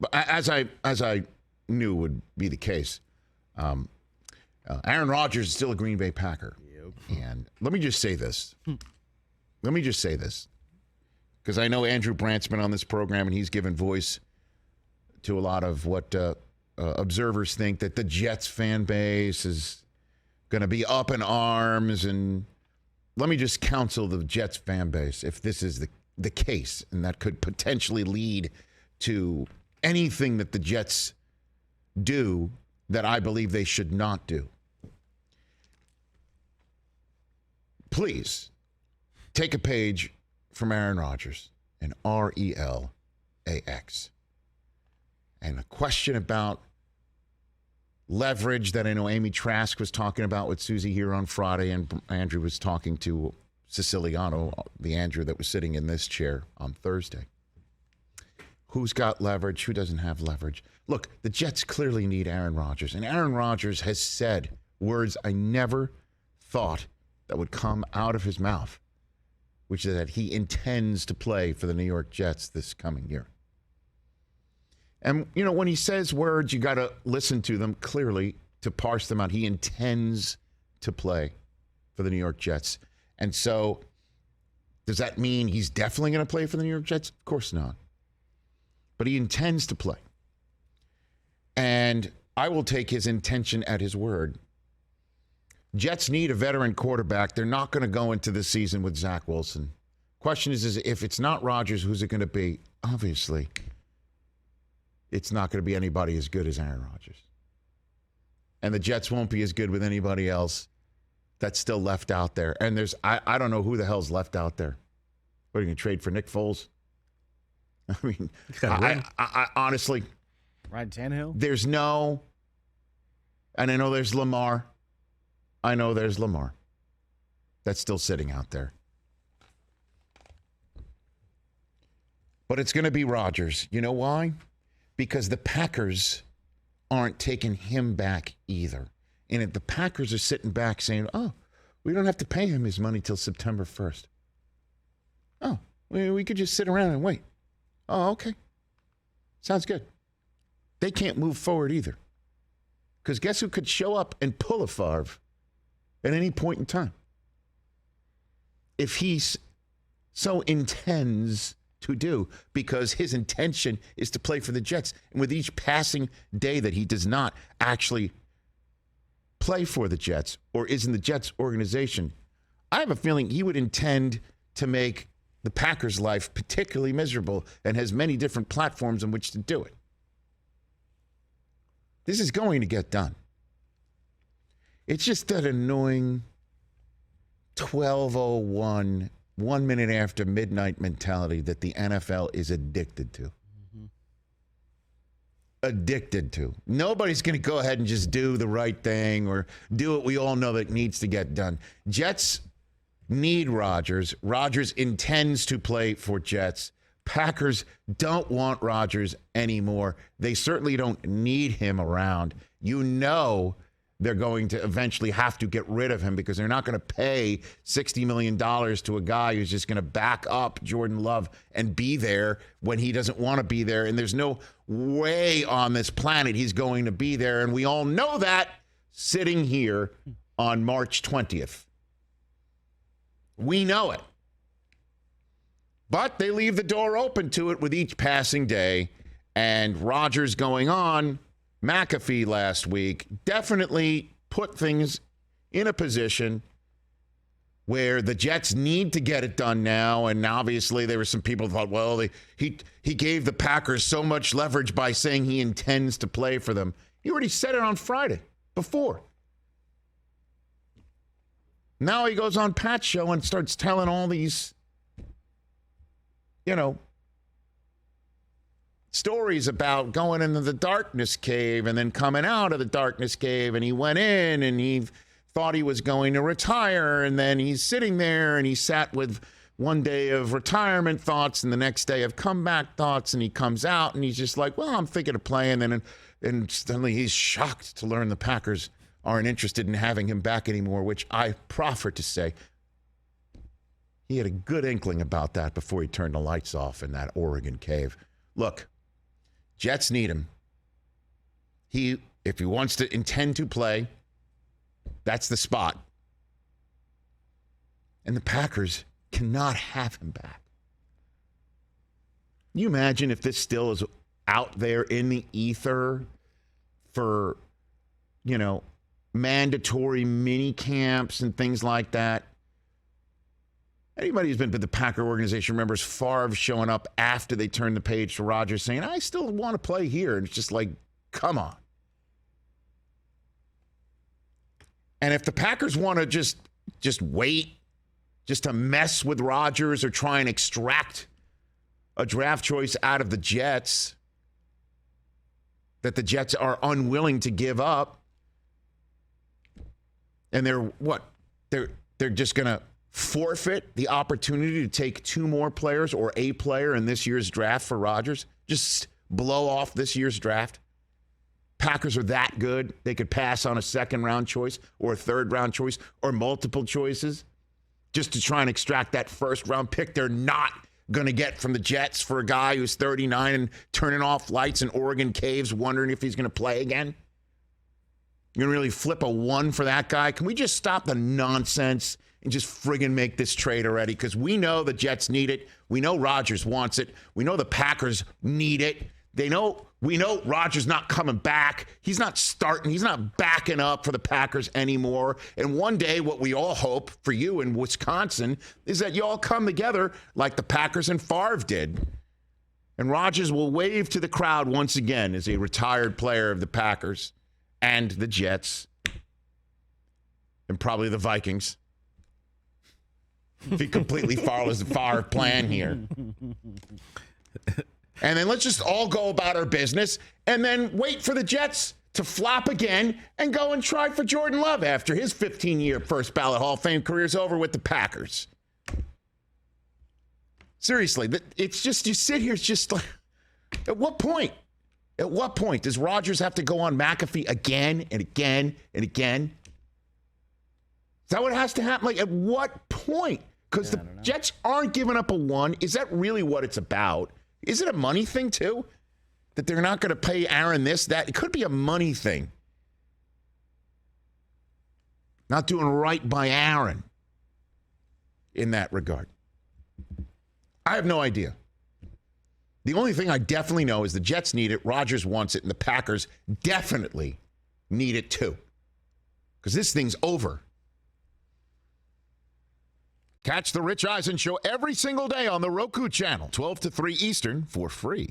But as I knew would be the case, Aaron Rodgers is still a Green Bay Packer. Yep. And let me just say this. Because I know Andrew Brandt's been on this program, and he's given voice to a lot of what observers think, that the Jets fan base is going to be up in arms. And let me just counsel the Jets fan base, if this is the case, and that could potentially lead to anything that the Jets do that I believe they should not do. Please take a page from Aaron Rodgers and RELAX. And a question about leverage that I know Amy Trask was talking about with Susie here on Friday, and Andrew was talking to Siciliano, the Andrew that was sitting in this chair on Thursday. Who's got leverage? Who doesn't have leverage? Look, the Jets clearly need Aaron Rodgers, and Aaron Rodgers has said words I never thought that would come out of his mouth, which is that he intends to play for the New York Jets this coming year. And, you know, when he says words, you got to listen to them clearly to parse them out. He intends to play for the New York Jets. And so does that mean he's definitely going to play for the New York Jets? Of course not. But he intends to play. And I will take his intention at his word. Jets need a veteran quarterback. They're not going to go into the season with Zach Wilson. Question is if it's not Rodgers, who's it going to be? Obviously, it's not going to be anybody as good as Aaron Rodgers. And the Jets won't be as good with anybody else that's still left out there. And I don't know who the hell's left out there. What, are you going to trade for Nick Foles? I mean, I honestly, Ryan Tannehill? There's no, and I know there's Lamar. That's still sitting out there. But it's going to be Rodgers. You know why? Because the Packers aren't taking him back either. And if the Packers are sitting back saying, oh, we don't have to pay him his money till September 1st. Oh, we could just sit around and wait. Oh, okay. Sounds good. They can't move forward either. Because guess who could show up and pull a Favre at any point in time? If he's so intends to do, because his intention is to play for the Jets. And with each passing day that he does not actually play for the Jets or is in the Jets organization, I have a feeling he would intend to make the Packers' life particularly miserable and has many different platforms on which to do it. This is going to get done. It's just that annoying 12:01, 1 minute after midnight mentality that the NFL is addicted to. Mm-hmm. Addicted to. Nobody's going to go ahead and just do the right thing or do what we all know that needs to get done. Jets need Rodgers. Rodgers intends to play for Jets. Packers don't want Rodgers anymore. They certainly don't need him around. You know they're going to eventually have to get rid of him because they're not going to pay $60 million to a guy who's just going to back up Jordan Love and be there when he doesn't want to be there. And there's no way on this planet he's going to be there. And we all know that sitting here on March 20th. We know it. But they leave the door open to it with each passing day. And Rodgers going on McAfee last week definitely put things in a position where the Jets need to get it done now. And obviously there were some people who thought, well, he gave the Packers so much leverage by saying he intends to play for them. He already said it on Friday before. Now he goes on Pat's show and starts telling all these, stories about going into the darkness cave and then coming out of the darkness cave, and he went in and he thought he was going to retire, and then he's sitting there and he sat with one day of retirement thoughts and the next day of comeback thoughts, and he comes out and he's just like, well, I'm thinking of playing, and suddenly he's shocked to learn the Packers aren't interested in having him back anymore, which I proffer to say he had a good inkling about that before he turned the lights off in that Oregon cave. Look, Jets need him. If he wants to intend to play, that's the spot. And the Packers cannot have him back. Can you imagine if this still is out there in the ether for, mandatory mini camps and things like that? Anybody who's been to the Packer organization remembers Favre showing up after they turned the page to Rodgers saying, I still want to play here. And it's just like, come on. And if the Packers want to just wait, just to mess with Rodgers or try and extract a draft choice out of the Jets that the Jets are unwilling to give up, and they're just going to forfeit the opportunity to take two more players or a player in this year's draft for Rodgers, just blow off this year's draft. Packers are that good, they could pass on a second-round choice or a third-round choice or multiple choices just to try and extract that first-round pick they're not going to get from the Jets for a guy who's 39 and turning off lights in Oregon caves wondering if he's going to play again. You're going to really flip a one for that guy? Can we just stop the nonsense and just friggin' make this trade already? Because we know the Jets need it. We know Rodgers wants it. We know the Packers need it. We know Rodgers not coming back. He's not starting. He's not backing up for the Packers anymore. And one day, what we all hope for you in Wisconsin is that you all come together like the Packers and Favre did. And Rodgers will wave to the crowd once again as a retired player of the Packers and the Jets and probably the Vikings. If he completely follows the Favre plan here. And then let's just all go about our business and then wait for the Jets to flop again and go and try for Jordan Love after his 15-year first ballot Hall of Fame career is over with the Packers. Seriously, it's just, you sit here, it's just like, at what point? At what point does Rodgers have to go on McAfee again and again and again? Is that what has to happen? Like, at what point? Because the Jets aren't giving up a one. Is that really what it's about? Is it a money thing, too? That they're not going to pay Aaron this, that? It could be a money thing. Not doing right by Aaron in that regard. I have no idea. The only thing I definitely know is the Jets need it, Rodgers wants it, and the Packers definitely need it, too. Because this thing's over. Catch the Rich Eisen Show every single day on the Roku channel, 12 to 3 Eastern, for free.